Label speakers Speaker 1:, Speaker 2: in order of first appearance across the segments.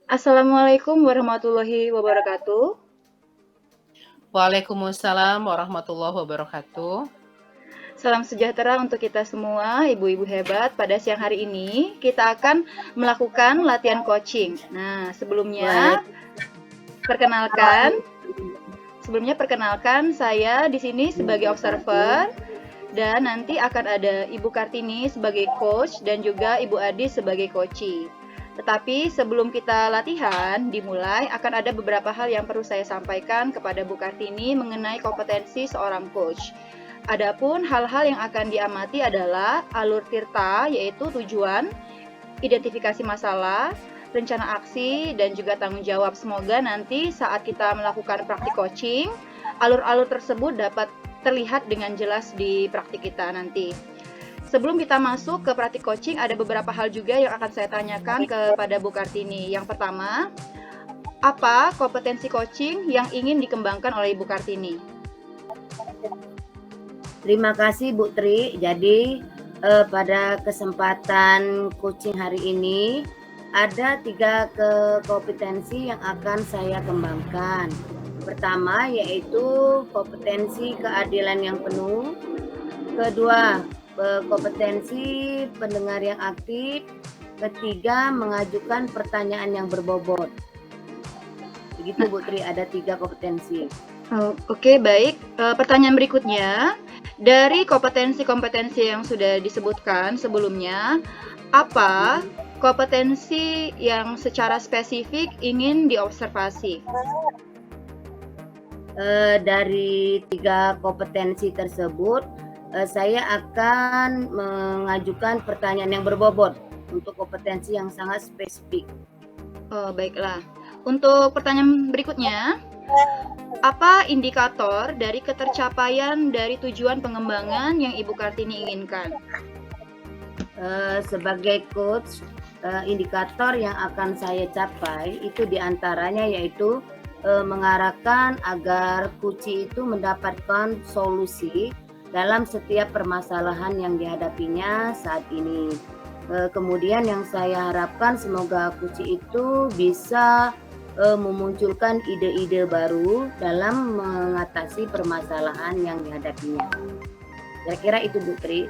Speaker 1: Assalamualaikum warahmatullahi wabarakatuh.
Speaker 2: Waalaikumsalam warahmatullahi wabarakatuh.
Speaker 1: Salam sejahtera untuk kita semua, ibu-ibu hebat. Pada siang hari ini, kita akan melakukan latihan coaching. Nah,
Speaker 3: Baik,
Speaker 1: perkenalkan, sebelumnya saya di sini sebagai observer dan nanti akan ada Ibu Kartini sebagai coach dan juga Ibu Adi sebagai coachee. Tetapi sebelum kita latihan dimulai, akan ada beberapa hal yang perlu saya sampaikan kepada Bu Kartini mengenai kompetensi seorang coach. Adapun hal-hal yang akan diamati adalah alur tirta, yaitu tujuan, identifikasi masalah, rencana aksi, dan juga tanggung jawab. Semoga nanti saat kita melakukan praktik coaching, alur-alur tersebut dapat terlihat dengan jelas di praktik kita nanti. Sebelum kita masuk ke praktik coaching, ada beberapa hal juga yang akan saya tanyakan kepada Bu Kartini. Yang pertama, apa kompetensi coaching yang ingin dikembangkan oleh Ibu Kartini?
Speaker 3: terima kasih Bu Tri. Jadi pada kesempatan coaching hari ini ada 3 kompetensi yang akan saya kembangkan. Pertama yaitu kompetensi keadilan yang penuh. Kedua, kompetensi pendengar yang aktif. Ketiga, mengajukan pertanyaan yang berbobot. Begitu Bu Tri, ada 3 kompetensi.
Speaker 1: Oke, baik. Pertanyaan berikutnya, dari kompetensi-kompetensi yang sudah disebutkan sebelumnya, apa kompetensi yang secara spesifik ingin diobservasi?
Speaker 3: Dari 3 kompetensi tersebut, saya akan mengajukan pertanyaan yang berbobot untuk kompetensi yang sangat spesifik.
Speaker 1: Baiklah. Untuk pertanyaan berikutnya, apa indikator dari ketercapaian dari tujuan pengembangan yang Ibu Kartini inginkan?
Speaker 3: Sebagai coach, indikator yang akan saya capai itu diantaranya yaitu mengarahkan agar coach itu mendapatkan solusi dalam setiap permasalahan yang dihadapinya saat ini. Kemudian yang saya harapkan semoga coach itu bisa memunculkan ide-ide baru dalam mengatasi permasalahan yang dihadapinya. Kira-kira itu Bu Tri.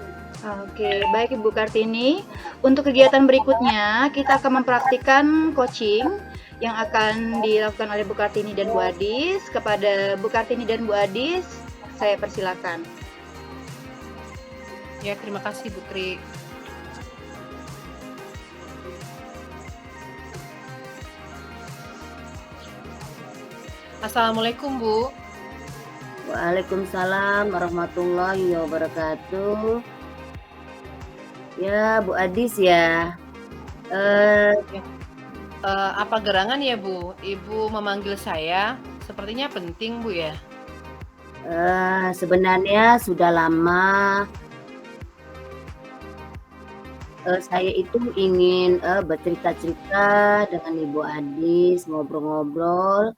Speaker 1: Oke, baik Ibu Kartini. Untuk kegiatan berikutnya, kita akan mempraktikkan coaching yang akan dilakukan oleh Bu Kartini dan Bu Adis. Kepada Bu Kartini dan Bu Adis, saya persilakan.
Speaker 2: Ya, terima kasih Bu Tri. Assalamualaikum Bu.
Speaker 3: Waalaikumsalam warahmatullahi wabarakatuh. Ya, Bu Adis ya.
Speaker 2: Apa gerangan ya Bu? Ibu memanggil saya, sepertinya penting Bu ya?
Speaker 3: Sebenarnya sudah lama saya itu ingin bercerita-cerita dengan Ibu Adis, ngobrol-ngobrol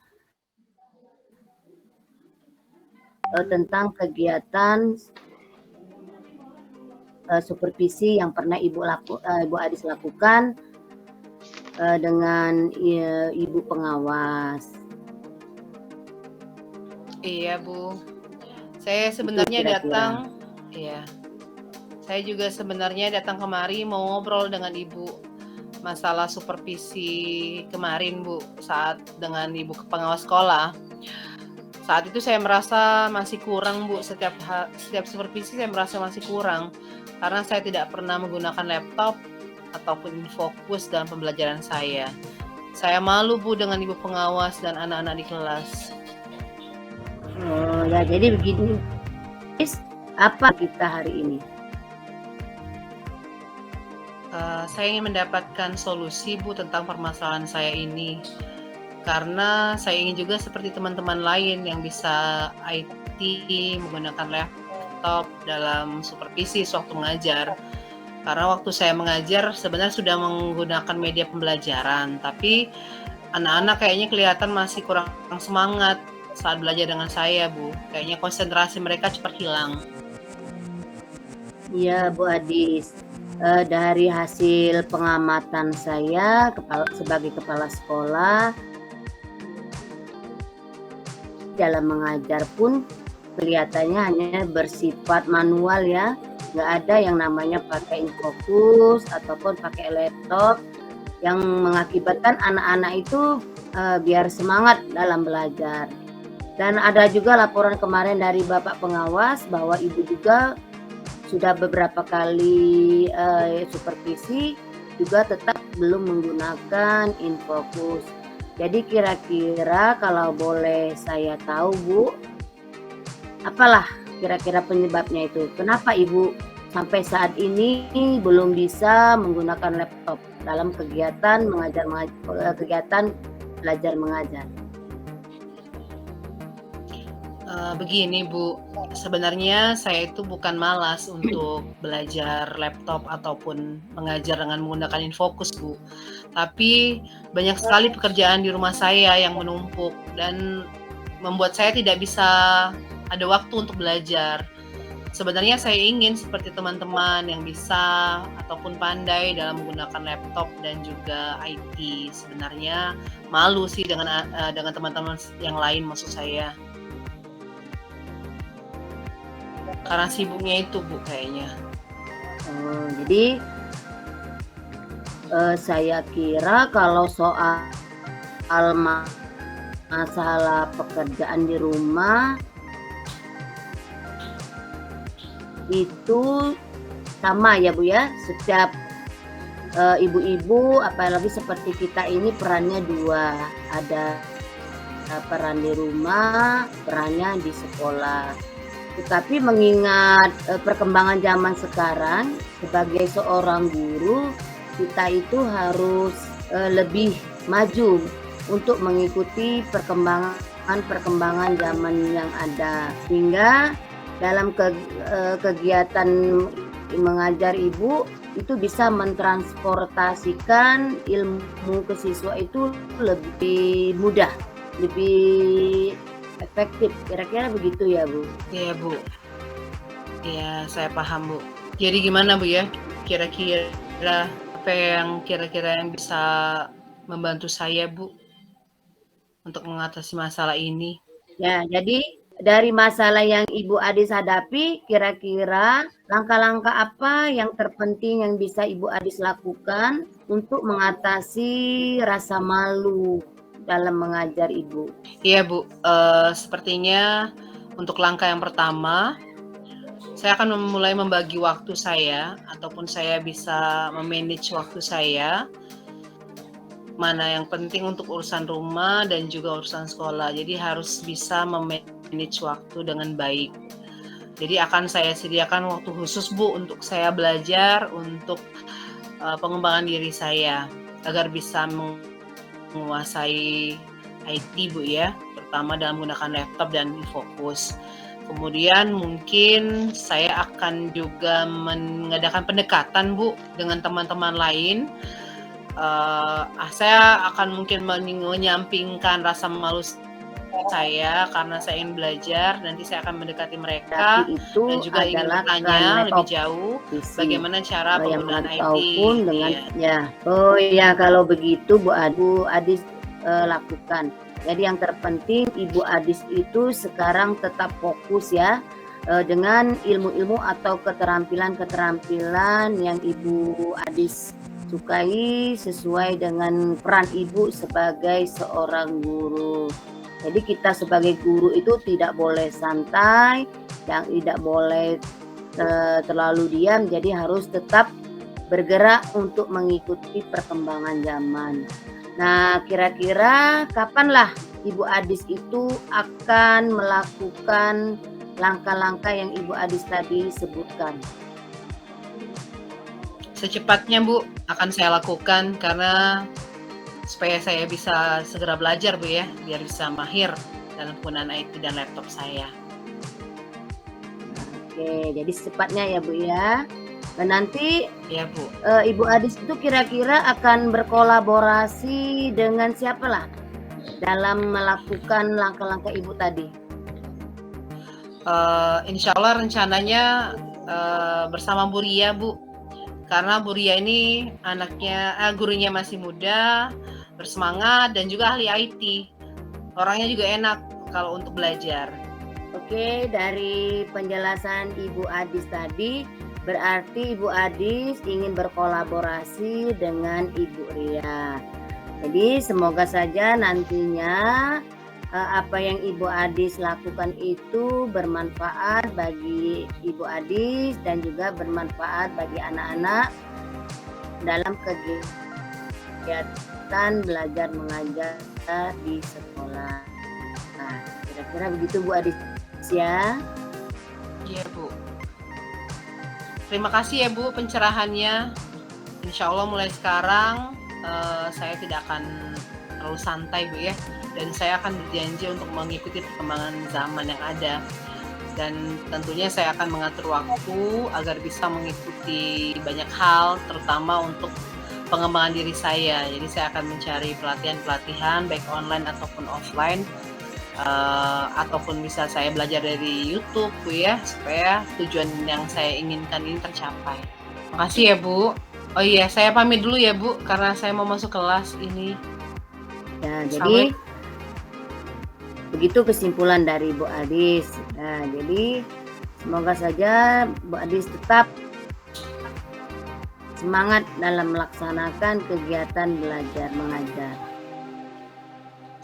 Speaker 3: tentang kegiatan supervisi yang pernah Ibu Adis lakukan dengan Ibu pengawas.
Speaker 2: Iya Bu. Saya sebenarnya datang, ya. Saya juga sebenarnya datang kemari mau ngobrol dengan Ibu masalah supervisi kemarin Bu, saat dengan Ibu pengawas sekolah. Saat itu saya merasa masih kurang Bu, setiap supervisi saya merasa masih kurang karena saya tidak pernah menggunakan laptop ataupun fokus dalam pembelajaran saya. Saya malu Bu dengan Ibu pengawas dan anak-anak di kelas.
Speaker 3: Oh ya, jadi begini. Apa kita hari ini?
Speaker 2: Saya ingin mendapatkan solusi Bu tentang permasalahan saya ini. Karena saya ingin juga seperti teman-teman lain yang bisa IT, menggunakan laptop dalam supervisi sewaktu mengajar. Karena waktu saya mengajar sebenarnya sudah menggunakan media pembelajaran, tapi anak-anak kayaknya kelihatan masih kurang semangat saat belajar dengan saya Bu. Kayaknya konsentrasi mereka cepat hilang.
Speaker 3: Iya Bu Adis. Dari hasil pengamatan saya sebagai kepala sekolah, dalam mengajar pun kelihatannya hanya bersifat manual ya, nggak ada yang namanya pakai infocus ataupun pakai laptop yang mengakibatkan anak-anak itu biar semangat dalam belajar. Dan ada juga laporan kemarin dari Bapak Pengawas bahwa Ibu juga sudah beberapa kali supervisi juga tetap belum menggunakan infocus. Jadi kira-kira kalau boleh saya tahu Bu, apalah kira-kira penyebabnya itu? Kenapa Ibu sampai saat ini belum bisa menggunakan laptop dalam kegiatan kegiatan belajar mengajar?
Speaker 2: Begini Bu, sebenarnya saya itu bukan malas untuk belajar laptop ataupun mengajar dengan menggunakan infocus Bu. Tapi banyak sekali pekerjaan di rumah saya yang menumpuk dan membuat saya tidak bisa ada waktu untuk belajar. Sebenarnya saya ingin seperti teman-teman yang bisa ataupun pandai dalam menggunakan laptop dan juga IT. Sebenarnya malu sih dengan teman-teman yang lain maksud saya. Karena sibuknya itu Bu kayaknya.
Speaker 3: Jadi saya kira kalau soal masalah pekerjaan di rumah itu sama ya Bu ya, setiap ibu-ibu apalagi seperti kita ini perannya dua, ada peran di rumah, perannya di sekolah. Tetapi mengingat perkembangan zaman sekarang, sebagai seorang guru kita itu harus lebih maju untuk mengikuti perkembangan zaman yang ada, sehingga dalam kegiatan mengajar Ibu itu bisa mentransportasikan ilmu ke siswa itu lebih mudah, lebih efektif. Kira-kira begitu ya Bu?
Speaker 2: Iya Bu. Iya saya paham Bu. Jadi gimana Bu ya? Kira-kira apa yang bisa membantu saya Bu untuk mengatasi masalah ini?
Speaker 3: Ya, jadi dari masalah yang Ibu Adis hadapi, kira-kira langkah-langkah apa yang terpenting yang bisa Ibu Adis lakukan untuk mengatasi rasa malu dalam mengajar Ibu?
Speaker 2: Iya Bu, sepertinya untuk langkah yang pertama, saya akan mulai membagi waktu saya, ataupun saya bisa memanage waktu saya, mana yang penting untuk urusan rumah dan juga urusan sekolah. Jadi harus bisa memanage waktu dengan baik. Jadi akan saya sediakan waktu khusus Bu untuk saya belajar, untuk pengembangan diri saya, agar bisa menguasai IT Bu ya, terutama dalam menggunakan laptop dan fokus. Kemudian mungkin saya akan juga mengadakan pendekatan Bu dengan teman-teman lain. Saya akan mungkin menyampingkan rasa malu saya karena saya ingin belajar. Nanti saya akan mendekati mereka dan juga ingin bertanya lebih jauh bagaimana cara penggunaan IT.
Speaker 3: Dengan ya, oh ya kalau begitu Bu Adis lakukan. Jadi yang terpenting Ibu Adis itu sekarang tetap fokus ya dengan ilmu-ilmu atau keterampilan-keterampilan yang Ibu Adis sukai sesuai dengan peran Ibu sebagai seorang guru. Jadi kita sebagai guru itu tidak boleh santai, yang tidak boleh terlalu diam, jadi harus tetap bergerak untuk mengikuti perkembangan zaman. Nah, kira-kira kapanlah Ibu Adis itu akan melakukan langkah-langkah yang Ibu Adis tadi sebutkan?
Speaker 2: Secepatnya Bu, akan saya lakukan karena supaya saya bisa segera belajar Bu ya, biar bisa mahir dalam penggunaan IT dan laptop saya.
Speaker 3: Oke, jadi secepatnya ya Bu ya. Dan nanti
Speaker 2: ya Bu,
Speaker 3: Ibu Adis itu kira-kira akan berkolaborasi dengan siapa lah dalam melakukan langkah-langkah Ibu tadi?
Speaker 2: Insya Allah rencananya bersama Bu Ria Bu. karena Bu Ria ini gurunya masih muda, bersemangat, dan juga ahli IT. Orangnya juga enak kalau untuk belajar.
Speaker 3: Oke, dari penjelasan Ibu Adis tadi, berarti Ibu Adis ingin berkolaborasi dengan Ibu Ria. Jadi semoga saja nantinya apa yang Ibu Adis lakukan itu bermanfaat bagi Ibu Adis dan juga bermanfaat bagi anak-anak dalam kegiatan belajar mengajar di sekolah. Nah, kira-kira begitu Bu Adis ya.
Speaker 2: Iya Bu. Terima kasih ya Bu pencerahannya. Insya Allah mulai sekarang saya tidak akan terlalu santai Bu ya, dan saya akan berjanji untuk mengikuti perkembangan zaman yang ada, dan tentunya saya akan mengatur waktu agar bisa mengikuti banyak hal, terutama untuk pengembangan diri saya. Jadi saya akan mencari pelatihan baik online ataupun offline, ataupun bisa saya belajar dari YouTube Bu ya, supaya tujuan yang saya inginkan ini tercapai. Makasih ya Bu. Oh iya, saya pamit dulu ya Bu, karena saya mau masuk kelas ini.
Speaker 3: Ya, jadi begitu kesimpulan dari Bu Adis. Nah, jadi semoga saja Bu Adis tetap semangat dalam melaksanakan kegiatan belajar mengajar.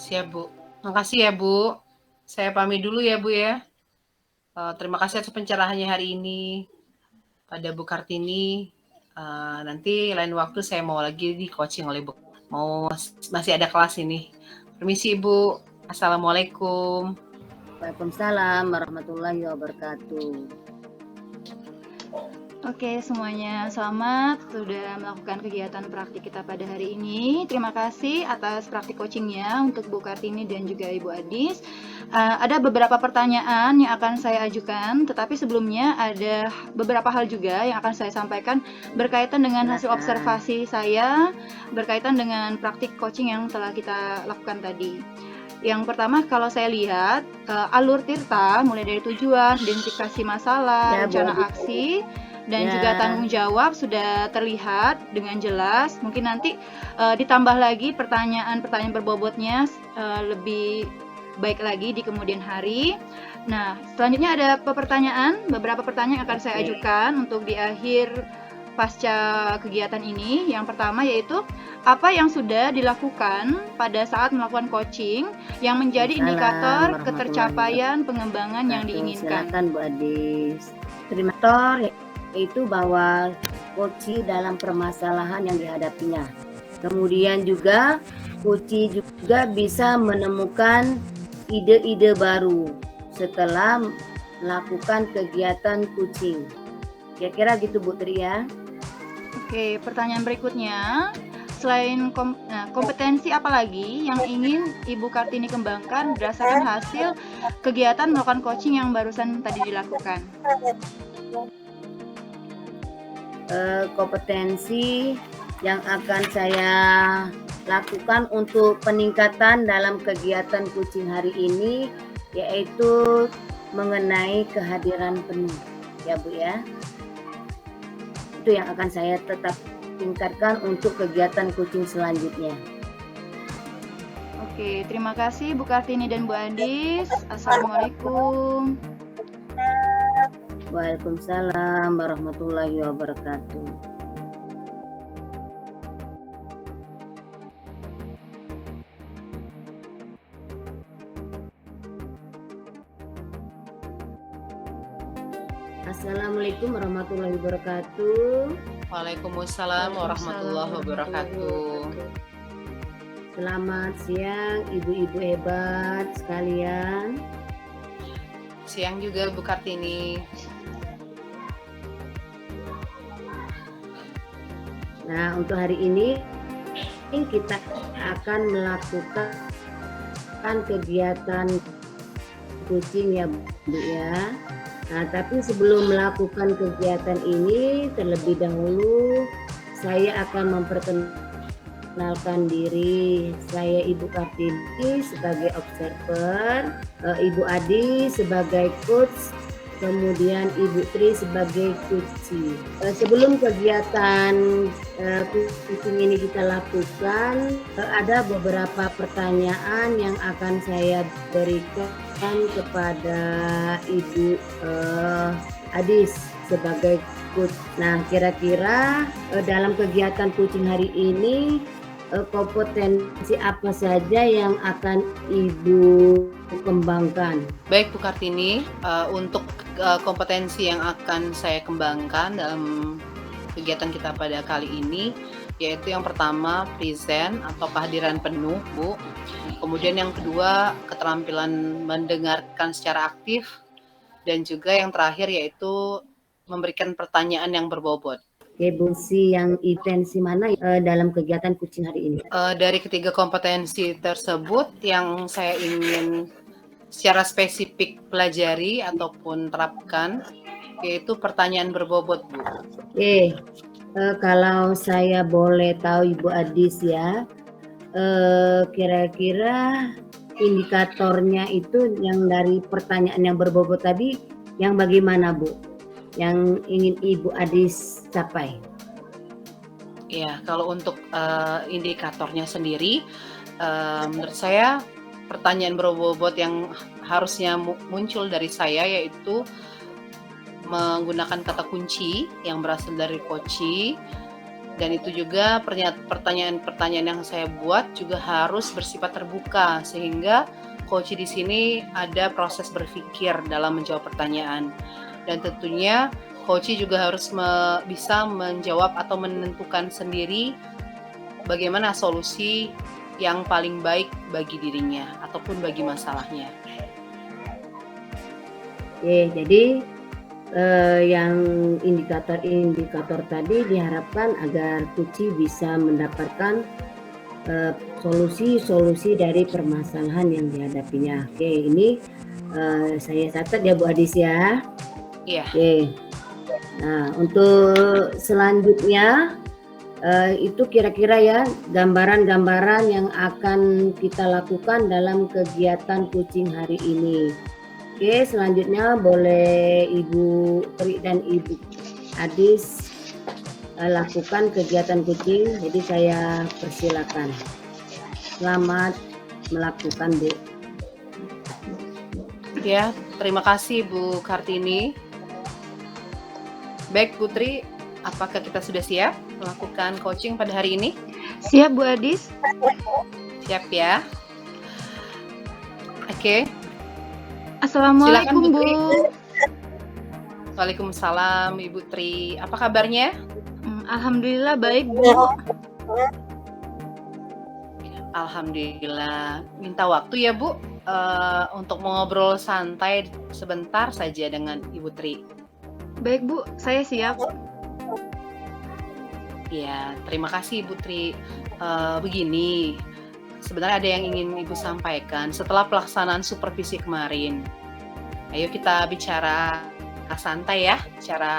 Speaker 2: Siap Bu. Makasih ya Bu. Saya pamit dulu ya Bu ya. Terima kasih atas pencerahannya hari ini pada Bu Kartini. Nanti lain waktu saya mau lagi di coaching oleh Bu. Masih ada kelas ini. Permisi Ibu. Assalamualaikum.
Speaker 3: Waalaikumsalam warahmatullahi wabarakatuh.
Speaker 1: Oke, semuanya selamat sudah melakukan kegiatan praktik kita pada hari ini. Terima kasih atas praktik coachingnya untuk Bu Kartini dan juga Ibu Adis. Ada beberapa pertanyaan yang akan saya ajukan, tetapi sebelumnya ada beberapa hal juga yang akan saya sampaikan berkaitan dengan hasil observasi saya, berkaitan dengan praktik coaching yang telah kita lakukan tadi. Yang pertama, kalau saya lihat alur Tirta mulai dari tujuan, identifikasi masalah, rencana aksi, dan juga tanggung jawab sudah terlihat dengan jelas. Mungkin nanti ditambah lagi pertanyaan-pertanyaan berbobotnya lebih baik lagi di kemudian hari. Nah, selanjutnya ada beberapa pertanyaan yang akan saya ajukan untuk di akhir pasca kegiatan ini. Yang pertama yaitu apa yang sudah dilakukan pada saat melakukan coaching yang menjadi indikator ketercapaian pengembangan yang diinginkan.
Speaker 3: Silakan Bu Adis. Terima kasih. Itu bahwa coaching dalam permasalahan yang dihadapinya. Kemudian juga coaching juga bisa menemukan ide-ide baru setelah melakukan kegiatan coaching. Kira-kira gitu Bu Tria.
Speaker 1: Oke, pertanyaan berikutnya, selain kompetensi apa lagi yang ingin Ibu Kartini kembangkan berdasarkan hasil kegiatan melakukan coaching yang barusan tadi dilakukan?
Speaker 3: Kompetensi yang akan saya lakukan untuk peningkatan dalam kegiatan coaching hari ini yaitu mengenai kehadiran penuh ya Bu ya. Itu yang akan saya tetap tingkatkan untuk kegiatan coaching selanjutnya.
Speaker 1: Oke, terima kasih Bu Kartini dan Bu Adis. Assalamualaikum.
Speaker 3: Waalaikumsalam warahmatullahi wabarakatuh. Assalamualaikum warahmatullahi wabarakatuh.
Speaker 2: Waalaikumsalam warahmatullahi wabarakatuh.
Speaker 3: Selamat siang ibu-ibu hebat sekalian.
Speaker 2: Siang juga Bu Kartini.
Speaker 3: Nah, untuk hari ini kita akan melakukan kegiatan coaching ya Bu ya. Nah, tapi sebelum melakukan kegiatan ini terlebih dahulu saya akan memperkenalkan diri. Saya Ibu Kartini sebagai observer, Ibu Adi sebagai coach kemudian Ibu Tri sebagai Kuci. Sebelum kegiatan kucing ini kita lakukan, ada beberapa pertanyaan yang akan saya berikan kepada Ibu Adis sebagai coach. Nah, kira-kira dalam kegiatan kucing hari ini kompetensi apa saja yang akan Ibu kembangkan?
Speaker 2: Baik Bu Kartini, untuk kompetensi yang akan saya kembangkan dalam kegiatan kita pada kali ini, yaitu yang pertama present atau kehadiran penuh Bu. Kemudian yang kedua keterampilan mendengarkan secara aktif, dan juga yang terakhir yaitu memberikan pertanyaan yang berbobot.
Speaker 3: Fungsi yang intensi mana dalam kegiatan kucing hari ini?
Speaker 2: Dari ketiga kompetensi tersebut yang saya ingin secara spesifik pelajari ataupun terapkan yaitu pertanyaan berbobot Bu.
Speaker 3: Oke, kalau saya boleh tahu Ibu Adis ya, kira-kira indikatornya itu yang dari pertanyaan yang berbobot tadi yang bagaimana Bu? Yang ingin Ibu Adis capai?
Speaker 2: Ya, kalau untuk indikatornya sendiri, menurut saya pertanyaan berbobot yang harusnya muncul dari saya yaitu menggunakan kata kunci yang berasal dari Koci, dan itu juga pertanyaan-pertanyaan yang saya buat juga harus bersifat terbuka sehingga Koci di sini ada proses berpikir dalam menjawab pertanyaan. Dan tentunya Koci juga harus bisa menjawab atau menentukan sendiri bagaimana solusi yang paling baik bagi dirinya ataupun bagi masalahnya.
Speaker 3: Oke, jadi yang indikator-indikator tadi diharapkan agar Kuci bisa mendapatkan solusi-solusi dari permasalahan yang dihadapinya. Oke, ini saya catat ya Bu Adis ya.
Speaker 2: Iya.
Speaker 3: Oke. Nah, untuk selanjutnya itu kira-kira ya gambaran-gambaran yang akan kita lakukan dalam kegiatan kucing hari ini. Oke, selanjutnya boleh Ibu Tri dan Ibu Adis lakukan kegiatan kucing. Jadi saya persilakan. Selamat melakukan, Bu.
Speaker 2: Ya, terima kasih Bu Kartini. Baik Putri, apakah kita sudah siap melakukan coaching pada hari ini?
Speaker 1: Siap Bu Adis.
Speaker 2: Siap ya. Oke.
Speaker 1: Assalamualaikum
Speaker 2: Silakan, Bu
Speaker 1: Bu.
Speaker 2: Tri. Waalaikumsalam Ibu Tri. Apa kabarnya?
Speaker 1: Alhamdulillah baik Bu.
Speaker 2: Alhamdulillah. Minta waktu ya Bu untuk mengobrol santai sebentar saja dengan Ibu Tri.
Speaker 1: Baik Bu, saya siap.
Speaker 2: Ya, terima kasih Ibu Tri. Begini, sebenarnya ada yang ingin Ibu sampaikan setelah pelaksanaan supervisi kemarin. Ayo kita bicara santai ya, bicara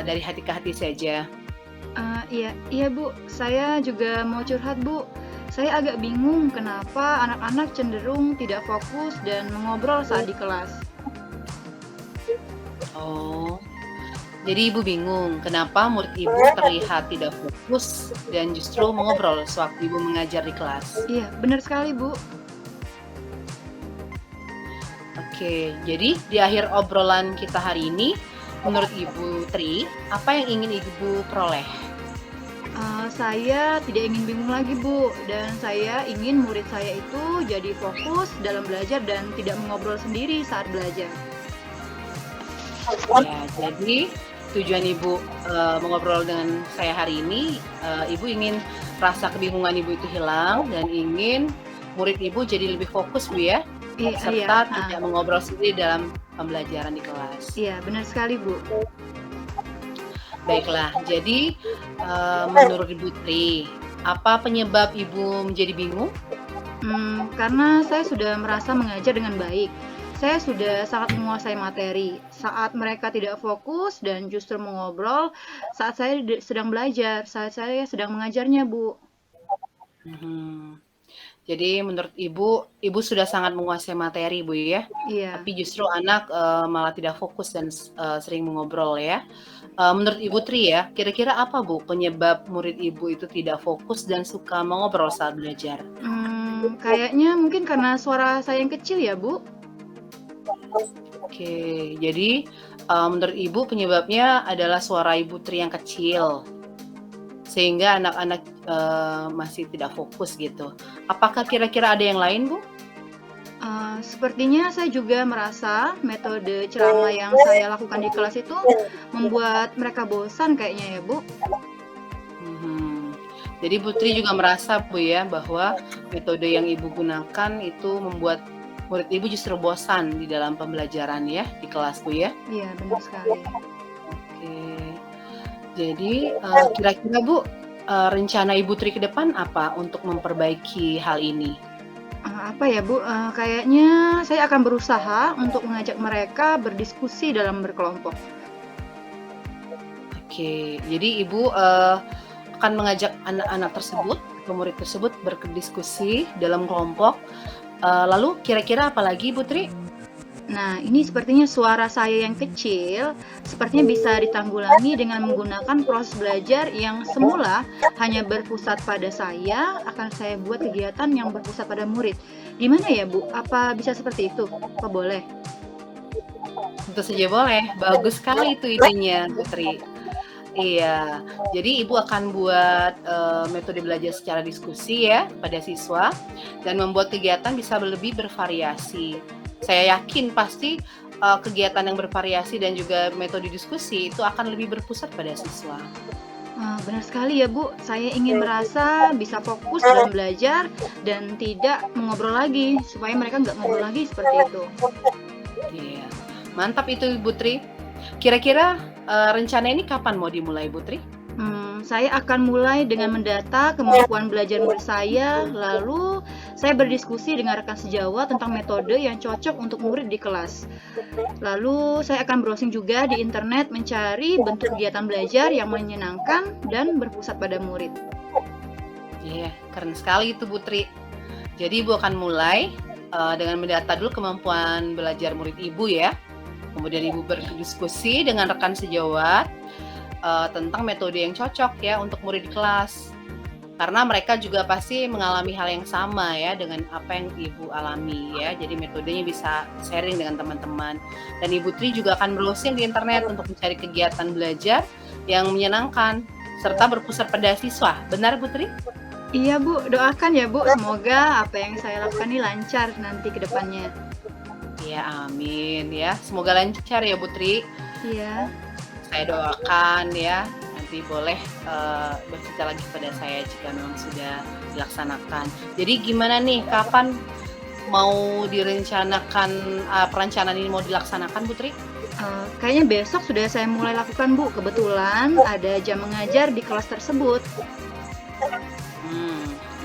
Speaker 2: dari hati ke hati saja.
Speaker 1: Iya Bu, saya juga mau curhat Bu. Saya agak bingung kenapa anak-anak cenderung tidak fokus dan mengobrol saat di kelas.
Speaker 2: Oh, jadi Ibu bingung kenapa murid Ibu terlihat tidak fokus dan justru mengobrol sewaktu Ibu mengajar di kelas.
Speaker 1: Iya, benar sekali Bu.
Speaker 2: Oke, jadi di akhir obrolan kita hari ini, menurut Ibu Tri, apa yang ingin Ibu peroleh?
Speaker 1: Saya tidak ingin bingung lagi Bu, dan saya ingin murid saya itu jadi fokus dalam belajar dan tidak mengobrol sendiri saat belajar.
Speaker 2: Ya, jadi tujuan Ibu mengobrol dengan saya hari ini, Ibu ingin rasa kebingungan Ibu itu hilang dan ingin murid Ibu jadi lebih fokus Bu ya, serta tidak mengobrol sendiri dalam pembelajaran di kelas.
Speaker 1: Iya, benar sekali Bu.
Speaker 2: Baiklah, jadi menurut Ibu Tri, apa penyebab Ibu menjadi bingung?
Speaker 1: Karena saya sudah merasa mengajar dengan baik. Saya sudah sangat menguasai materi. Saat mereka tidak fokus dan justru mengobrol saat saya sedang belajar, saat saya sedang mengajarnya, Bu.
Speaker 2: Jadi menurut Ibu sudah sangat menguasai materi, Bu, ya.
Speaker 1: Iya.
Speaker 2: Tapi justru anak, malah tidak fokus dan sering mengobrol ya. Menurut Ibu Tri ya, kira-kira apa, Bu, penyebab murid Ibu itu tidak fokus dan suka mengobrol saat belajar?
Speaker 1: Kayaknya mungkin karena suara saya yang kecil ya, Bu.
Speaker 2: Oke, jadi, menurut Ibu penyebabnya adalah suara Ibu Tri yang kecil, sehingga anak-anak, masih tidak fokus gitu. Apakah kira-kira ada yang lain, Bu?
Speaker 1: Sepertinya saya juga merasa metode ceramah yang saya lakukan di kelas itu membuat mereka bosan kayaknya ya, Bu.
Speaker 2: Mhm. Jadi Putri juga merasa, Bu, ya, bahwa metode yang Ibu gunakan itu membuat murid Ibu justru bosan di dalam pembelajaran ya, di kelas, Bu, ya?
Speaker 1: Iya, benar sekali.
Speaker 2: Oke. Jadi, kira-kira, Bu, rencana Ibu Tri ke depan apa untuk memperbaiki hal ini?
Speaker 1: Apa ya, Bu, kayaknya saya akan berusaha untuk mengajak mereka berdiskusi dalam berkelompok.
Speaker 2: Oke, jadi Ibu, akan mengajak anak-anak tersebut atau murid tersebut berdiskusi dalam kelompok, lalu kira-kira apa lagi, Bu Tri?
Speaker 1: Nah, ini sepertinya suara saya yang kecil sepertinya bisa ditanggulangi dengan menggunakan proses belajar yang semula hanya berpusat pada saya, akan saya buat kegiatan yang berpusat pada murid. Gimana ya, Bu? Apa bisa seperti itu? Apa boleh?
Speaker 2: Tentu saja boleh, bagus sekali itu idenya, Putri. Iya, jadi Ibu akan buat, metode belajar secara diskusi ya pada siswa dan membuat kegiatan bisa lebih bervariasi. Saya yakin pasti, kegiatan yang bervariasi dan juga metode diskusi itu akan lebih berpusat pada siswa.
Speaker 1: Benar sekali ya, Bu. Saya ingin merasa bisa fokus dalam belajar dan tidak mengobrol lagi, supaya mereka nggak ngobrol lagi seperti itu.
Speaker 2: Iya, mantap itu Ibu Tri. Kira-kira, rencana ini kapan mau dimulai, Bu Tri?
Speaker 1: Saya akan mulai dengan mendata kemampuan belajar murid saya, lalu saya berdiskusi dengan rekan sejawat tentang metode yang cocok untuk murid di kelas. Lalu saya akan browsing juga di internet mencari bentuk kegiatan belajar yang menyenangkan dan berpusat pada murid.
Speaker 2: Iya, keren sekali itu Bu Tri. Jadi Ibu akan mulai, dengan mendata dulu kemampuan belajar murid Ibu ya. Kemudian Ibu berdiskusi dengan rekan sejawat, tentang metode yang cocok ya untuk murid di kelas. Karena mereka juga pasti mengalami hal yang sama ya dengan apa yang Ibu alami ya. Jadi metodenya bisa sharing dengan teman-teman. Dan Ibu Tri juga akan browsing di internet untuk mencari kegiatan belajar yang menyenangkan serta berpusat pada siswa. Benar Bu Tri?
Speaker 1: Iya, Bu, doakan ya, Bu, semoga apa yang saya lakukan ini lancar nanti ke depannya.
Speaker 2: Ya, amin ya. Semoga lancar ya Bu Tri.
Speaker 1: Iya.
Speaker 2: Saya doakan ya, nanti boleh, bercerita lagi kepada saya jika memang sudah dilaksanakan. Jadi gimana nih, kapan mau direncanakan, perencanaan ini mau dilaksanakan, Bu Tri?
Speaker 1: Kayaknya besok sudah saya mulai lakukan, Bu. Kebetulan ada jam mengajar di kelas tersebut.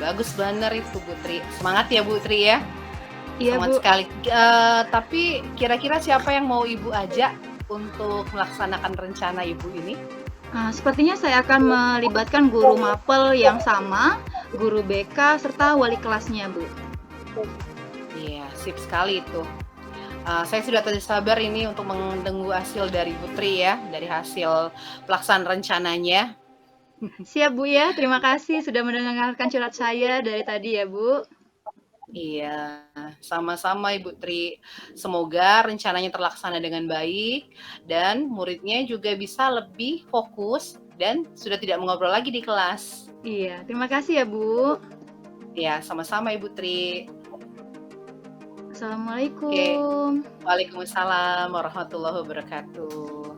Speaker 2: Bagus bener itu Bu Tri. Semangat ya Bu Tri ya.
Speaker 1: Iya,
Speaker 2: Semangat
Speaker 1: Bu.
Speaker 2: sekali. Tapi kira-kira siapa yang mau Ibu ajak untuk melaksanakan rencana Ibu ini?
Speaker 1: Sepertinya saya akan melibatkan guru mapel yang sama, guru BK, serta wali kelasnya, Bu.
Speaker 2: Iya, sip sekali itu. Saya sudah tidak sabar ini untuk menunggu hasil dari Putri ya, dari hasil pelaksanaan rencananya.
Speaker 1: Siap, Bu ya. Terima kasih sudah mendengarkan curhat saya dari tadi ya, Bu.
Speaker 2: Iya, sama-sama Ibu Tri. Semoga rencananya terlaksana dengan baik dan muridnya juga bisa lebih fokus dan sudah tidak mengobrol lagi di kelas.
Speaker 1: Iya, terima kasih ya, Bu.
Speaker 2: Ya, sama-sama Ibu Tri.
Speaker 1: Assalamualaikum.
Speaker 2: Waalaikumsalam warahmatullahi wabarakatuh.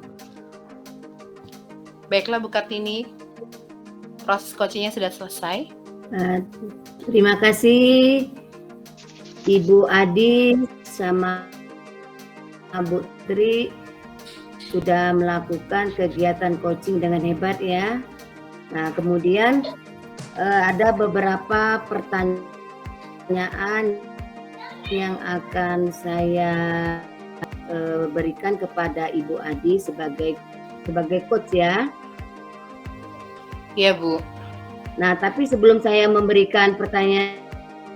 Speaker 2: Baiklah Bu Kartini, proses coachingnya sudah selesai.
Speaker 3: Terima kasih Ibu Adi sama Bu Tri sudah melakukan kegiatan coaching dengan hebat ya. Nah, kemudian ada beberapa pertanyaan yang akan saya berikan kepada Ibu Adi sebagai coach ya.
Speaker 2: Iya Bu.
Speaker 3: Nah, tapi sebelum saya memberikan pertanyaan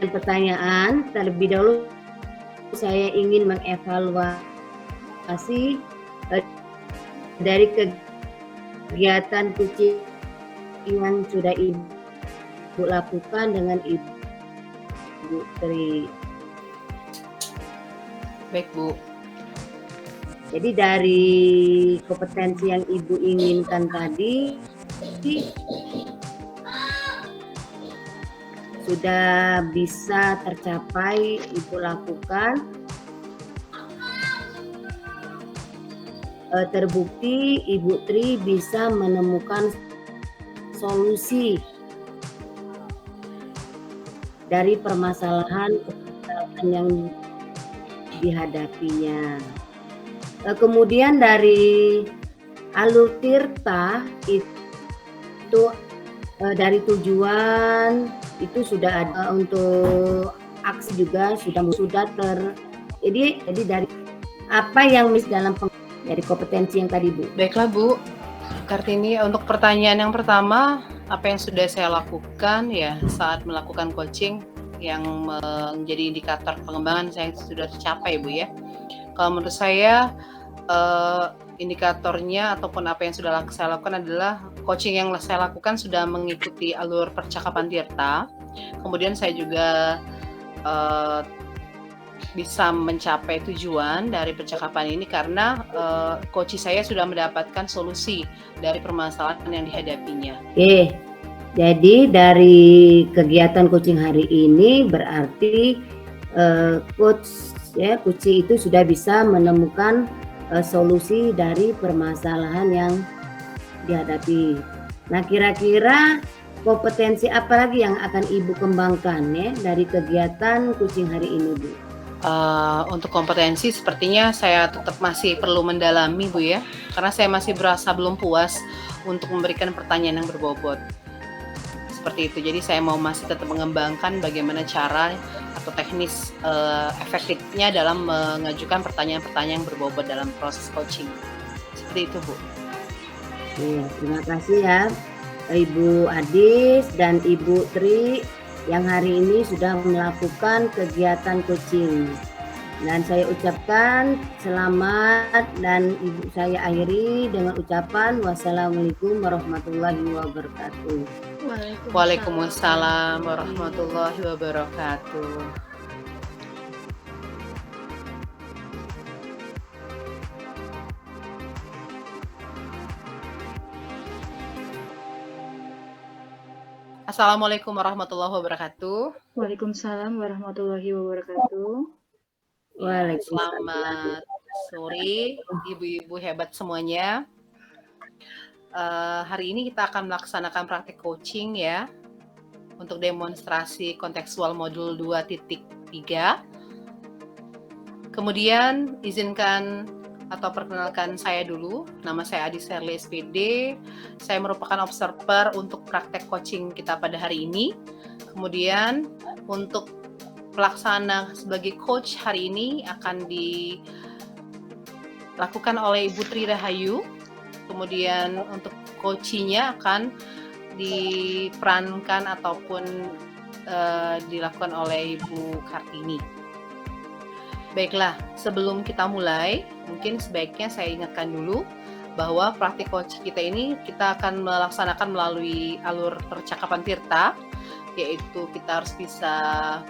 Speaker 3: pertanyaan. Terlebih dahulu saya ingin mengevaluasi dari kegiatan coaching yang sudah Ibu lakukan dengan Ibu Tri.
Speaker 2: Baik, Bu.
Speaker 3: Jadi dari kompetensi yang Ibu inginkan tadi sudah bisa tercapai, Ibu lakukan. Terbukti Ibu Tri bisa menemukan solusi dari permasalahan yang dihadapinya. Kemudian dari alur tirta itu dari tujuan itu sudah ada, untuk aksi juga sudah jadi dari apa yang dalam dari kompetensi yang tadi, Bu.
Speaker 2: Baiklah, Bu Kartini, untuk pertanyaan yang pertama, apa yang sudah saya lakukan ya saat melakukan coaching yang menjadi indikator pengembangan saya sudah tercapai, Bu ya. Kalau menurut saya indikatornya ataupun apa yang sudah saya lakukan adalah coaching yang saya lakukan sudah mengikuti alur percakapan tirta. Kemudian saya juga bisa mencapai tujuan dari percakapan ini karena coach saya sudah mendapatkan solusi dari permasalahan yang dihadapinya.
Speaker 3: Oke, jadi dari kegiatan coaching hari ini berarti coach itu sudah bisa menemukan solusi dari permasalahan yang dihadapi. Nah, kira-kira kompetensi apa lagi yang akan Ibu kembangkan ya dari kegiatan coaching hari ini, Bu?
Speaker 2: Untuk kompetensi sepertinya saya tetap masih perlu mendalami, Bu ya, karena saya masih berasa belum puas untuk memberikan pertanyaan yang berbobot. Seperti itu, jadi saya mau masih tetap mengembangkan bagaimana cara atau teknis efektifnya dalam mengajukan pertanyaan-pertanyaan yang berbobot dalam proses coaching. Seperti itu, Bu.
Speaker 3: Oke, terima kasih ya Ibu Adis dan Ibu Tri yang hari ini sudah melakukan kegiatan coaching. Dan saya ucapkan selamat dan Ibu saya akhiri dengan ucapan wassalamualaikum warahmatullahi wabarakatuh.
Speaker 2: Waalaikumsalam warahmatullahi wabarakatuh. Assalamualaikum warahmatullahi wabarakatuh.
Speaker 1: Waalaikumsalam warahmatullahi wabarakatuh.
Speaker 2: Selamat sore ibu-ibu hebat semuanya. Hari ini kita akan melaksanakan praktik coaching ya untuk demonstrasi kontekstual modul 2.3. Kemudian izinkan atau perkenalkan saya dulu. Nama saya Adi Serli SPD. Saya merupakan observer untuk praktek coaching kita pada hari ini. Kemudian untuk pelaksana sebagai coach hari ini akan dilakukan oleh Ibu Tri Rahayu. Kemudian untuk coachingnya akan diperankan ataupun dilakukan oleh Ibu Kartini. Baiklah, sebelum kita mulai, mungkin sebaiknya saya ingatkan dulu bahwa praktik coaching kita ini kita akan melaksanakan melalui alur percakapan tirta, yaitu kita harus bisa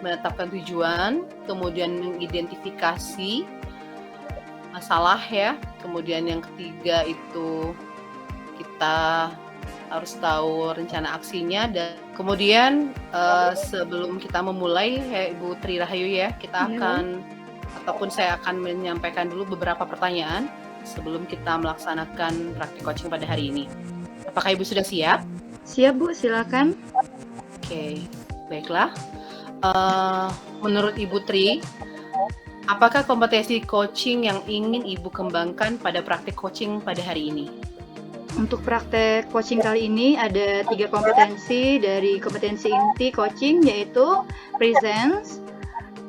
Speaker 2: menetapkan tujuan, kemudian mengidentifikasi masalah ya, kemudian yang ketiga itu kita harus tahu rencana aksinya, dan kemudian sebelum kita memulai ya Ibu Tri Rahayu ya, kita akan ataupun saya akan menyampaikan dulu beberapa pertanyaan sebelum kita melaksanakan praktik coaching pada hari ini. Apakah Ibu sudah siap?
Speaker 1: Siap, Bu, silakan.
Speaker 2: Oke, baiklah. Menurut Ibu Tri, apakah kompetensi coaching yang ingin Ibu kembangkan pada praktik coaching pada hari ini?
Speaker 1: Untuk praktek coaching kali ini ada 3 kompetensi dari kompetensi inti coaching, yaitu presence,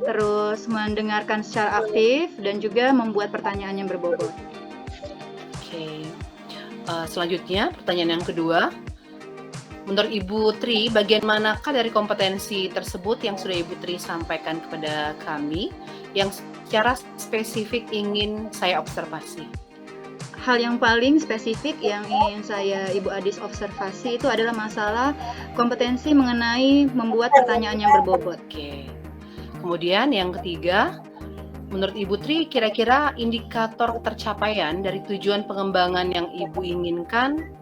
Speaker 1: terus mendengarkan secara aktif, dan juga membuat pertanyaan yang berbobot.
Speaker 2: Oke. Selanjutnya, pertanyaan yang kedua. Menurut Ibu Tri, bagian manakah dari kompetensi tersebut yang sudah Ibu Tri sampaikan kepada kami yang secara spesifik ingin saya observasi?
Speaker 1: Hal yang paling spesifik yang ingin saya Ibu Adis observasi itu adalah masalah kompetensi mengenai membuat pertanyaan yang berbobot.
Speaker 2: Oke. Kemudian yang ketiga, menurut Ibu Tri, kira-kira indikator tercapaian dari tujuan pengembangan yang Ibu inginkan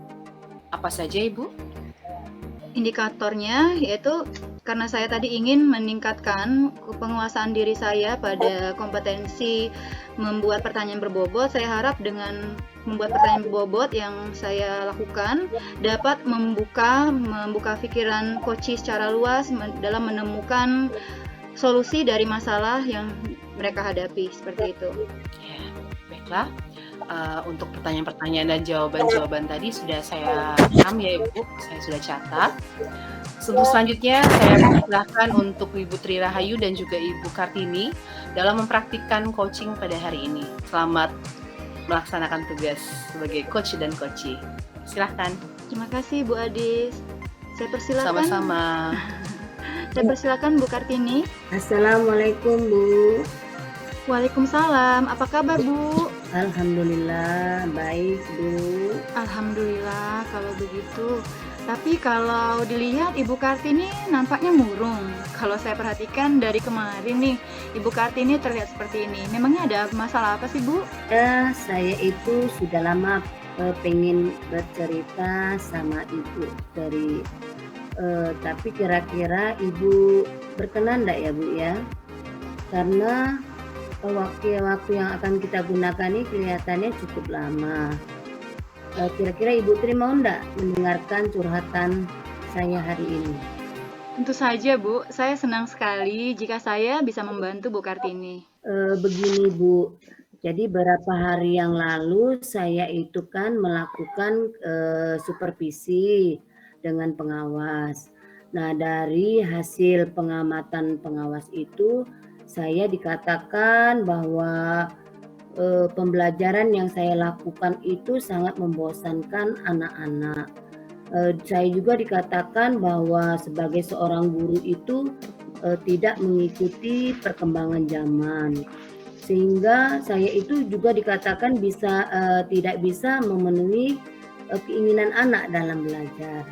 Speaker 2: apa saja, Ibu?
Speaker 1: Indikatornya yaitu karena saya tadi ingin meningkatkan penguasaan diri saya pada kompetensi membuat pertanyaan berbobot, saya harap dengan membuat pertanyaan berbobot yang saya lakukan dapat membuka pikiran coach secara luas dalam menemukan solusi dari masalah yang mereka hadapi, seperti itu.
Speaker 2: Ya, baiklah. Untuk pertanyaan-pertanyaan dan jawaban-jawaban tadi sudah saya rekam ya Ibu, saya sudah catat. Selanjutnya saya persilahkan untuk Ibu Tri Rahayu dan juga Ibu Kartini dalam mempraktikkan coaching pada hari ini. Selamat melaksanakan tugas sebagai coach dan coachee. Silahkan.
Speaker 1: Terima kasih Bu Adis. Saya persilakan.
Speaker 2: Sama-sama.
Speaker 1: Saya persilakan Bu Kartini.
Speaker 3: Assalamualaikum Bu.
Speaker 1: Waalaikumsalam. Apa kabar Bu?
Speaker 3: Alhamdulillah baik Bu.
Speaker 1: Alhamdulillah kalau begitu. Tapi kalau dilihat Ibu Kartini nampaknya murung. Kalau saya perhatikan dari kemarin nih, Ibu Kartini terlihat seperti ini. Memangnya ada masalah apa sih Bu?
Speaker 3: Saya itu sudah lama pengen bercerita sama Ibu dari tapi kira-kira Ibu berkenan enggak ya Bu ya? Karena waktu yang akan kita gunakan ini kelihatannya cukup lama. Kira-kira Ibu Tri mau enggak mendengarkan curhatan saya hari ini?
Speaker 1: Tentu saja Bu, saya senang sekali jika saya bisa membantu Bu Kartini.
Speaker 3: Begini Bu, jadi beberapa hari yang lalu saya itu kan melakukan supervisi dengan pengawas. Nah dari hasil pengamatan pengawas itu saya dikatakan bahwa pembelajaran yang saya lakukan itu sangat membosankan anak-anak. Saya juga dikatakan bahwa sebagai seorang guru itu tidak mengikuti perkembangan zaman, sehingga saya itu juga dikatakan tidak bisa memenuhi keinginan anak dalam belajar.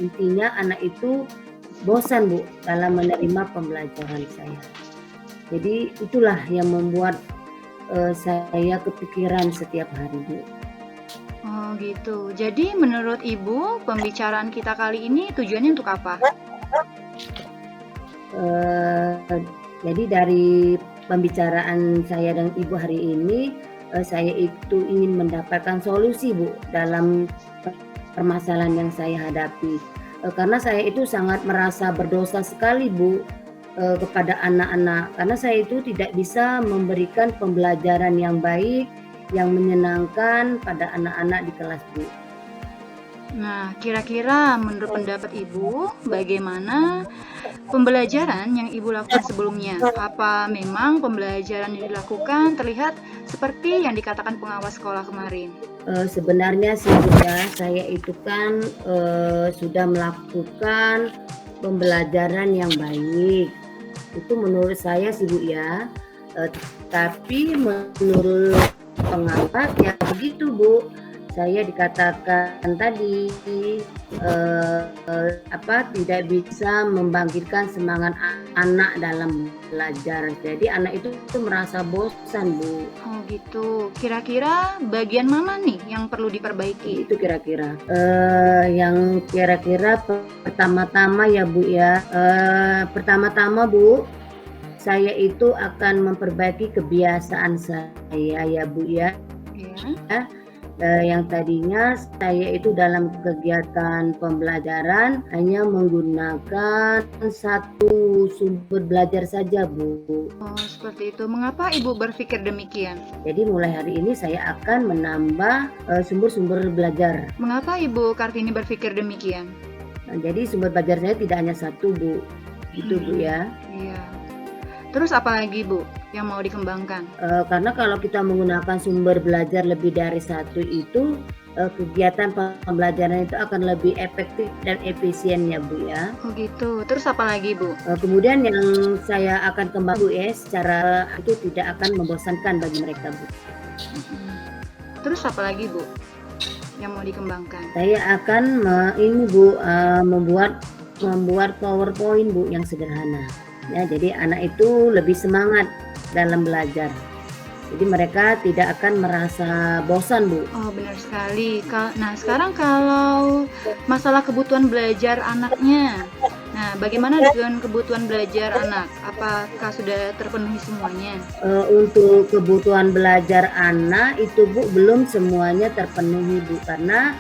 Speaker 3: Intinya anak itu bosan Bu dalam menerima pembelajaran saya. Jadi itulah yang membuat saya kepikiran setiap hari Bu.
Speaker 1: Oh gitu. Jadi menurut Ibu pembicaraan kita kali ini tujuannya untuk apa?
Speaker 3: Jadi dari pembicaraan saya dengan Ibu hari ini, saya itu ingin mendapatkan solusi Bu dalam permasalahan yang saya hadapi. Karena saya itu sangat merasa berdosa sekali Bu kepada anak-anak, karena saya itu tidak bisa memberikan pembelajaran yang baik, yang menyenangkan pada anak-anak di kelas Bu.
Speaker 1: Nah, kira-kira menurut pendapat Ibu, bagaimana pembelajaran yang Ibu lakukan sebelumnya? Apa memang pembelajaran yang dilakukan terlihat seperti yang dikatakan pengawas sekolah kemarin?
Speaker 3: Sebenarnya sih Bu ya, saya itu kan sudah melakukan pembelajaran yang baik. Itu menurut saya sih Bu ya. Tapi menurut pengawas ya begitu Bu. Saya dikatakan tadi tidak bisa membangkitkan semangat anak dalam belajar. Jadi anak itu merasa bosan Bu.
Speaker 1: Oh gitu. Kira-kira bagian mana nih yang perlu diperbaiki?
Speaker 3: Itu kira-kira. Yang kira-kira pertama-tama ya Bu ya. Pertama-tama Bu, saya itu akan memperbaiki kebiasaan saya ya Bu ya.
Speaker 1: Ya.
Speaker 3: Yang tadinya saya itu dalam kegiatan pembelajaran hanya menggunakan satu sumber belajar saja Bu.
Speaker 1: Oh seperti itu. Mengapa Ibu berpikir demikian?
Speaker 3: Jadi mulai hari ini saya akan menambah sumber-sumber belajar.
Speaker 1: Mengapa Ibu Kartini berpikir demikian?
Speaker 3: Nah, jadi sumber belajar saya tidak hanya satu Bu. Itu Bu ya.
Speaker 1: Iya. Terus apa lagi Bu yang mau dikembangkan?
Speaker 3: Karena kalau kita menggunakan sumber belajar lebih dari satu itu kegiatan pembelajaran itu akan lebih efektif dan efisien ya Bu ya.
Speaker 1: Oh gitu. Terus apa lagi Bu?
Speaker 3: Kemudian yang saya akan kembang Bu ya, secara itu tidak akan membosankan bagi mereka Bu.
Speaker 1: Terus apa lagi Bu yang mau dikembangkan?
Speaker 3: Saya akan ini Bu membuat PowerPoint Bu yang sederhana. Ya, jadi anak itu lebih semangat dalam belajar. Jadi mereka tidak akan merasa bosan Bu.
Speaker 1: Oh benar sekali. Nah sekarang kalau masalah kebutuhan belajar anaknya, nah bagaimana dengan kebutuhan belajar anak? Apakah sudah terpenuhi semuanya?
Speaker 3: Untuk kebutuhan belajar anak itu Bu belum semuanya terpenuhi Bu, karena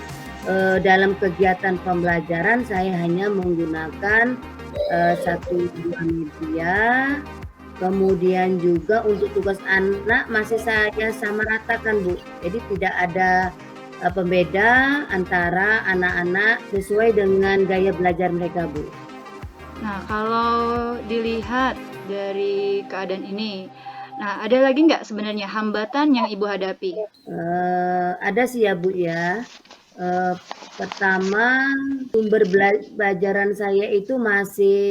Speaker 3: dalam kegiatan pembelajaran saya hanya menggunakan 1-2 media. Kemudian juga untuk tugas anak masih saya sama ratakan Bu. Jadi tidak ada pembeda antara anak-anak sesuai dengan gaya belajar mereka Bu.
Speaker 1: Nah kalau dilihat dari keadaan ini, nah ada lagi nggak sebenarnya hambatan yang Ibu hadapi?
Speaker 3: Ada sih ya Bu ya. Pertama, sumber belajaran saya itu masih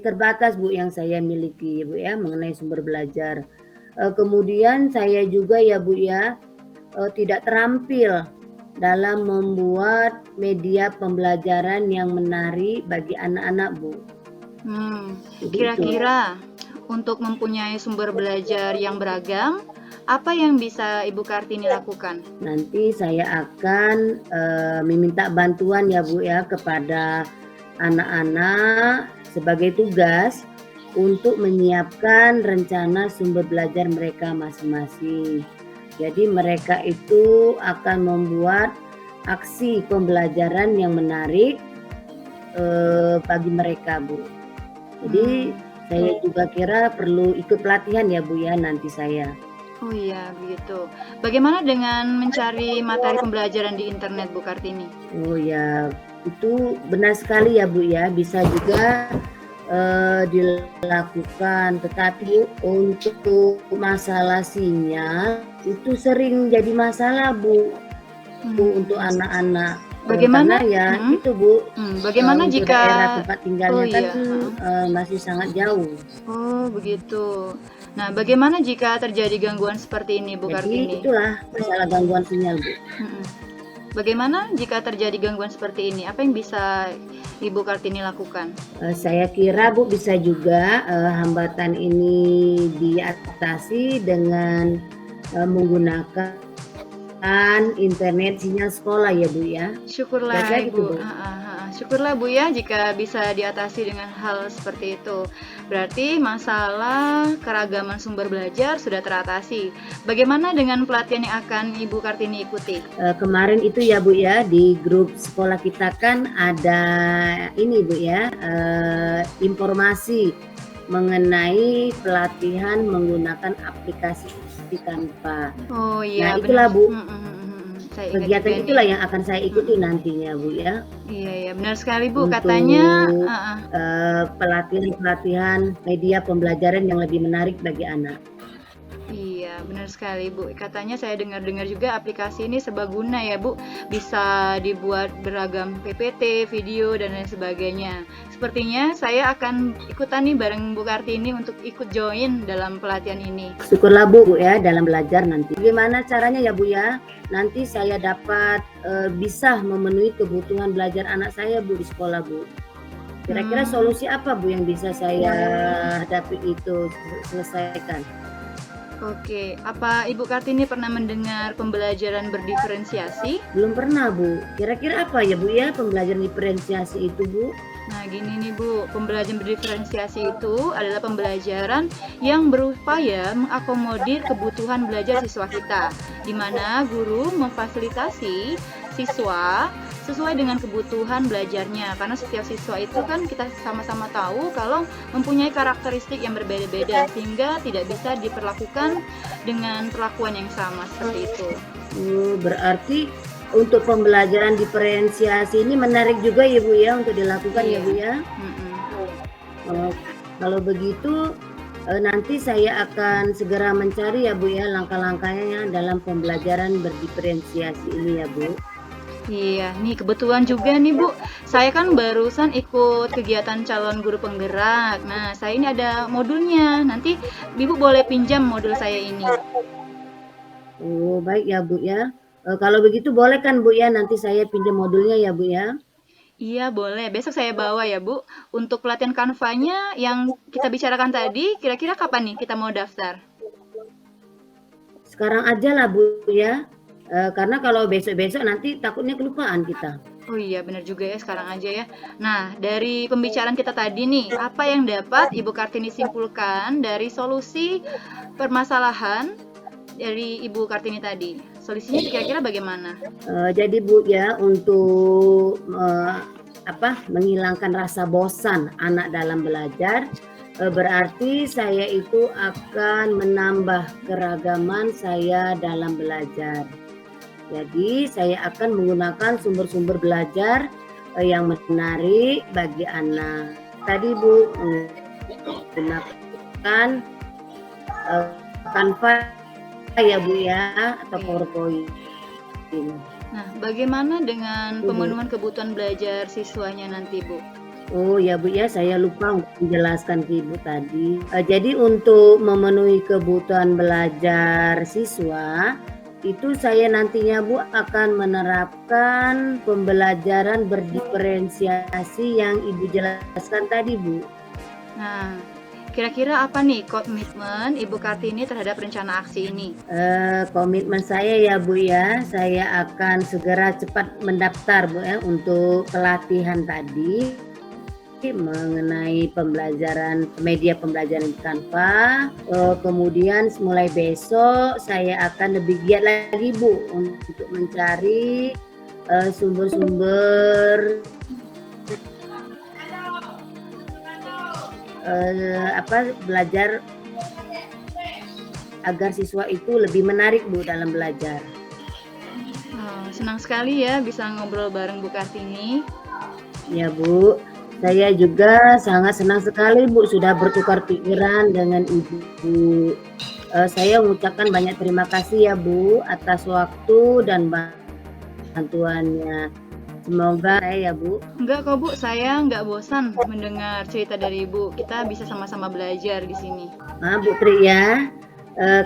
Speaker 3: terbatas Bu yang saya miliki Bu ya, mengenai sumber belajar. Kemudian saya juga ya Bu ya, tidak terampil dalam membuat media pembelajaran yang menarik bagi anak-anak Bu.
Speaker 1: Kira-kira untuk mempunyai sumber belajar yang beragam, apa yang bisa Ibu Kartini lakukan?
Speaker 3: Nanti saya akan meminta bantuan ya Bu ya kepada anak-anak sebagai tugas untuk menyiapkan rencana sumber belajar mereka masing-masing. Jadi mereka itu akan membuat aksi pembelajaran yang menarik bagi mereka Bu. Jadi saya juga kira perlu ikut pelatihan ya Bu ya nanti saya.
Speaker 1: Oh iya, begitu. Bagaimana dengan mencari materi pembelajaran di internet, Bu Kartini?
Speaker 3: Oh ya, itu benar sekali ya Bu ya, bisa juga dilakukan. Tetapi untuk masalah sinyal itu sering jadi masalah Bu, untuk anak-anak.
Speaker 1: Bagaimana
Speaker 3: ya itu Bu?
Speaker 1: Bagaimana
Speaker 3: untuk
Speaker 1: jika
Speaker 3: daerah tempat tinggalnya kan
Speaker 1: iya.
Speaker 3: masih sangat jauh.
Speaker 1: Oh begitu. Nah, bagaimana jika terjadi gangguan seperti ini, Bu Kartini?
Speaker 3: Jadi itulah masalah gangguan sinyal Bu.
Speaker 1: Bagaimana jika terjadi gangguan seperti ini? Apa yang bisa Ibu Kartini lakukan?
Speaker 3: Saya kira Bu bisa juga hambatan ini diatasi dengan menggunakan internet sinyal sekolah ya Bu ya.
Speaker 1: Syukurlah
Speaker 3: Kira-kira gitu,
Speaker 1: Ibu.
Speaker 3: Bu.
Speaker 1: Syukurlah Bu ya jika bisa diatasi dengan hal seperti itu. Berarti masalah keragaman sumber belajar sudah teratasi. Bagaimana dengan pelatihan yang akan Ibu Kartini ikuti?
Speaker 3: Kemarin itu ya Bu ya, di grup sekolah kita kan ada ini Bu ya, informasi mengenai pelatihan menggunakan aplikasi Canva.
Speaker 1: Oh iya,
Speaker 3: Nah itulah
Speaker 1: benar.
Speaker 3: Bu,
Speaker 1: Saya ingat
Speaker 3: kegiatan
Speaker 1: juga
Speaker 3: itulah
Speaker 1: nih.
Speaker 3: yang akan saya ikuti nantinya Bu ya.
Speaker 1: Iya, benar sekali Bu.
Speaker 3: Untuk
Speaker 1: Katanya
Speaker 3: pelatihan media pembelajaran yang lebih menarik bagi anak.
Speaker 1: Iya, benar sekali Bu. Katanya saya dengar-dengar juga aplikasi ini serbaguna ya Bu. Bisa dibuat beragam PPT, video, dan lain sebagainya. Sepertinya saya akan ikutan nih bareng Bu Kartini untuk ikut join dalam pelatihan ini.
Speaker 3: Syukurlah Bu ya dalam belajar nanti. Bagaimana caranya ya Bu ya? Nanti saya dapat bisa memenuhi kebutuhan belajar anak saya Bu di sekolah Bu. Kira-kira solusi apa Bu yang bisa saya hadapi itu, selesaikan?
Speaker 1: Oke, apa Ibu Kartini pernah mendengar pembelajaran berdiferensiasi?
Speaker 3: Belum pernah Bu. Kira-kira apa ya Bu ya pembelajaran diferensiasi itu Bu?
Speaker 1: Nah gini nih Bu, pembelajaran berdiferensiasi itu adalah pembelajaran yang berupaya mengakomodir kebutuhan belajar siswa kita, di mana guru memfasilitasi siswa sesuai dengan kebutuhan belajarnya, karena setiap siswa itu kan kita sama-sama tahu kalau mempunyai karakteristik yang berbeda-beda sehingga tidak bisa diperlakukan dengan perlakuan yang sama seperti itu.
Speaker 3: Berarti untuk pembelajaran diferensiasi ini menarik juga ya Bu ya untuk dilakukan ya Bu ya. Kalau begitu nanti saya akan segera mencari ya Bu ya langkah-langkahnya dalam pembelajaran berdiferensiasi ini ya Bu.
Speaker 1: Iya, nih kebetulan juga nih Bu, saya kan barusan ikut kegiatan calon guru penggerak. Nah, saya ini ada modulnya. Nanti Ibu boleh pinjam modul saya ini.
Speaker 3: Oh, baik ya Bu ya. Kalau begitu boleh kan Bu ya, nanti saya pinjam modulnya ya Bu ya.
Speaker 1: Iya, boleh. Besok saya bawa ya Bu. Untuk pelatihan Canva-nya yang kita bicarakan tadi, kira-kira kapan nih kita mau daftar?
Speaker 3: Sekarang aja lah Bu ya. Karena kalau besok-besok nanti takutnya kelupaan kita.
Speaker 1: Oh iya, benar juga ya, sekarang aja ya. Nah, dari pembicaraan kita tadi nih, apa yang dapat Ibu Kartini simpulkan dari solusi permasalahan dari Ibu Kartini tadi? Solusinya kira-kira bagaimana?
Speaker 3: Jadi Bu ya, untuk menghilangkan rasa bosan anak dalam belajar, berarti saya itu akan menambah keragaman saya dalam belajar. Jadi saya akan menggunakan sumber-sumber belajar yang menarik bagi anak. Tadi Bu menggunakan Canva ya Bu ya, atau PowerPoint.
Speaker 1: Nah, bagaimana dengan pemenuhan kebutuhan belajar siswanya nanti, Bu?
Speaker 3: Oh ya Bu ya, saya lupa untuk menjelaskan ke Ibu tadi. Jadi untuk memenuhi kebutuhan belajar siswa, itu saya nantinya Bu akan menerapkan pembelajaran berdiferensiasi yang Ibu jelaskan tadi Bu.
Speaker 1: Nah, kira-kira apa nih komitmen Ibu Kartini terhadap rencana aksi ini?
Speaker 3: Komitmen saya ya Bu ya, saya akan segera cepat mendaftar Bu ya untuk pelatihan tadi mengenai pembelajaran media pembelajaran di Canva. Kemudian mulai besok saya akan lebih giat lagi Bu untuk mencari sumber-sumber belajar agar siswa itu lebih menarik Bu dalam belajar.
Speaker 1: Senang sekali ya bisa ngobrol bareng Bu Kartini.
Speaker 3: Ya Bu, saya juga sangat senang sekali Bu sudah bertukar pikiran dengan Ibu. Saya mengucapkan banyak terima kasih ya Bu atas waktu dan bantuannya. Semoga ya Bu.
Speaker 1: Enggak kok Bu, saya nggak bosan mendengar cerita dari Ibu. Kita bisa sama-sama belajar di sini.
Speaker 3: Bu Tri ya,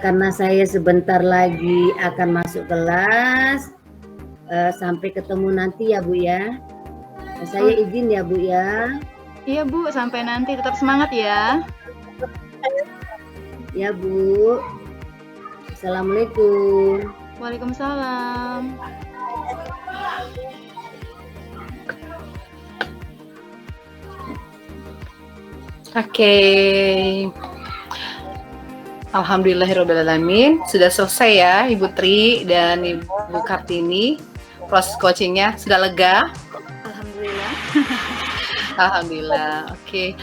Speaker 3: karena saya sebentar lagi akan masuk kelas. Sampai ketemu nanti ya Bu ya. Saya izin ya Bu ya.
Speaker 1: Iya Bu, sampai nanti. Tetap semangat ya.
Speaker 3: Ya Bu. Assalamualaikum.
Speaker 1: Waalaikumsalam.
Speaker 2: Oke. Alhamdulillahirrahmanirrahim. Sudah selesai ya Ibu Tri dan Ibu Kartini. Proses coachingnya sudah lega?
Speaker 1: Alhamdulillah.
Speaker 2: Alhamdulillah. Oke.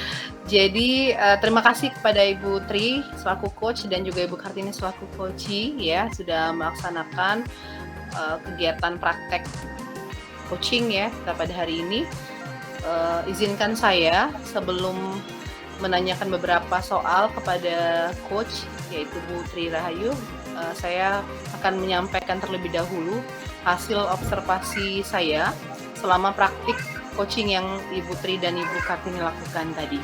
Speaker 2: Jadi terima kasih kepada Ibu Tri selaku coach dan juga Ibu Kartini selaku coachee ya sudah melaksanakan kegiatan praktek coaching ya kita pada hari ini. Izinkan saya sebelum menanyakan beberapa soal kepada coach yaitu Bu Tri Rahayu, saya akan menyampaikan terlebih dahulu hasil observasi saya selama praktik coaching yang Ibu Tri dan Ibu Kartini lakukan tadi.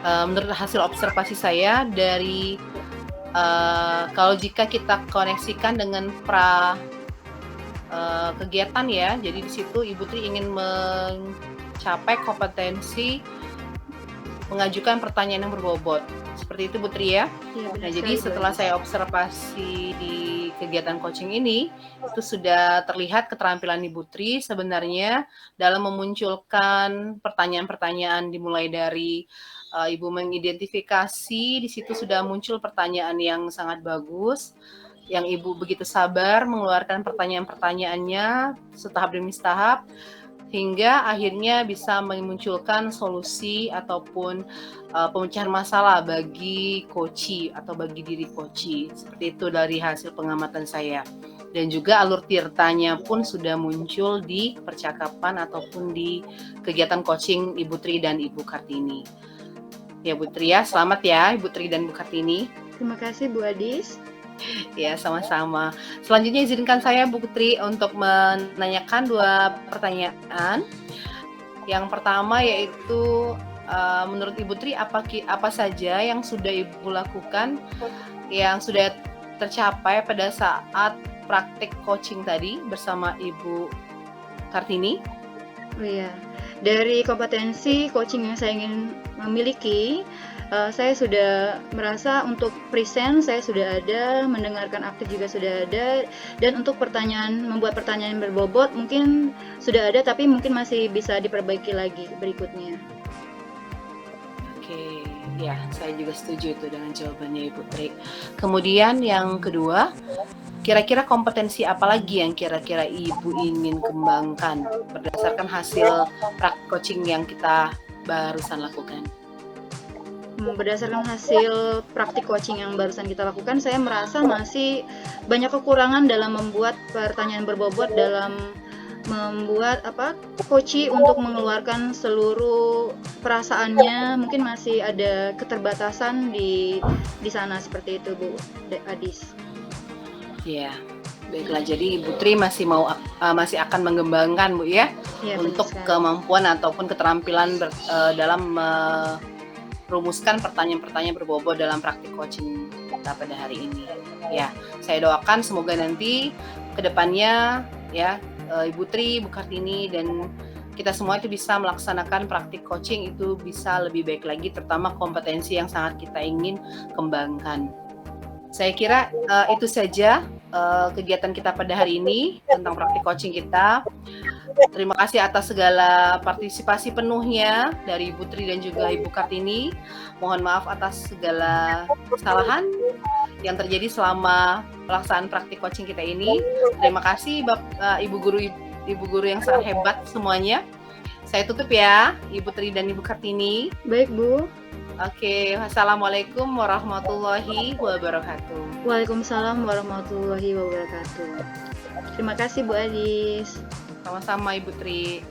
Speaker 2: Menurut hasil observasi saya dari kalau jika kita koneksikan dengan kegiatan ya, jadi di situ Ibu Tri ingin mencapai kompetensi mengajukan pertanyaan yang berbobot. Seperti itu Bu Tri ya.
Speaker 1: Iya,
Speaker 2: Nah, jadi setelah saya observasi di kegiatan coaching ini, itu sudah terlihat keterampilan Ibu Tri sebenarnya dalam memunculkan pertanyaan-pertanyaan dimulai dari Ibu mengidentifikasi, di situ sudah muncul pertanyaan yang sangat bagus, yang Ibu begitu sabar mengeluarkan pertanyaan-pertanyaannya setahap demi setahap, hingga akhirnya bisa memunculkan solusi ataupun pemecahan masalah bagi coachee atau bagi diri coachee. Seperti itu dari hasil pengamatan saya. Dan juga alur tirtanya pun sudah muncul di percakapan ataupun di kegiatan coaching Ibu Tri dan Ibu Kartini. Ya Bu Tri ya, selamat ya Ibu Tri dan Bu Kartini.
Speaker 1: Terima kasih Bu Adis.
Speaker 2: Ya, sama-sama. Selanjutnya izinkan saya Bu Putri untuk menanyakan 2 pertanyaan. Yang pertama yaitu, menurut Ibu Tri apa saja yang sudah Ibu lakukan, yang sudah tercapai pada saat praktik coaching tadi bersama Ibu Kartini?
Speaker 1: Oh iya, dari kompetensi coaching yang saya ingin memiliki, saya sudah merasa untuk present saya sudah ada, mendengarkan aktif juga sudah ada, dan untuk membuat pertanyaan berbobot mungkin sudah ada, tapi mungkin masih bisa diperbaiki lagi berikutnya.
Speaker 2: Oke, ya saya juga setuju itu dengan jawabannya Ibu Tri. Kemudian yang kedua, kira-kira kompetensi apa lagi yang kira-kira Ibu ingin kembangkan berdasarkan hasil praktik coaching yang kita barusan lakukan?
Speaker 1: Berdasarkan hasil praktik coaching yang barusan kita lakukan, saya merasa masih banyak kekurangan dalam membuat pertanyaan berbobot, dalam membuat coaching untuk mengeluarkan seluruh perasaannya. Mungkin masih ada keterbatasan di sana, seperti itu Bu Adis.
Speaker 2: Ya, baiklah. Jadi Ibu Tri masih akan mengembangkan Bu ya,
Speaker 1: Ya
Speaker 2: untuk kemampuan ataupun keterampilan dalam merumuskan pertanyaan-pertanyaan berbobot dalam praktik coaching kita pada hari ini. Ya, saya doakan semoga nanti kedepannya ya Ibu Tri, Bu Kartini, dan kita semua itu bisa melaksanakan praktik coaching itu bisa lebih baik lagi, terutama kompetensi yang sangat kita ingin kembangkan. Saya kira itu saja kegiatan kita pada hari ini tentang praktik coaching kita. Terima kasih atas segala partisipasi penuhnya dari Ibu Tri dan juga Ibu Kartini. Mohon maaf atas segala kesalahan yang terjadi selama pelaksanaan praktik coaching kita ini. Terima kasih Ibu guru yang sangat hebat semuanya. Saya tutup ya, Ibu Tri dan Ibu Kartini.
Speaker 1: Baik Bu.
Speaker 2: Oke, wassalamualaikum warahmatullahi wabarakatuh.
Speaker 1: Waalaikumsalam warahmatullahi wabarakatuh. Terima kasih Bu Adis.
Speaker 2: Sama-sama Ibu Tri.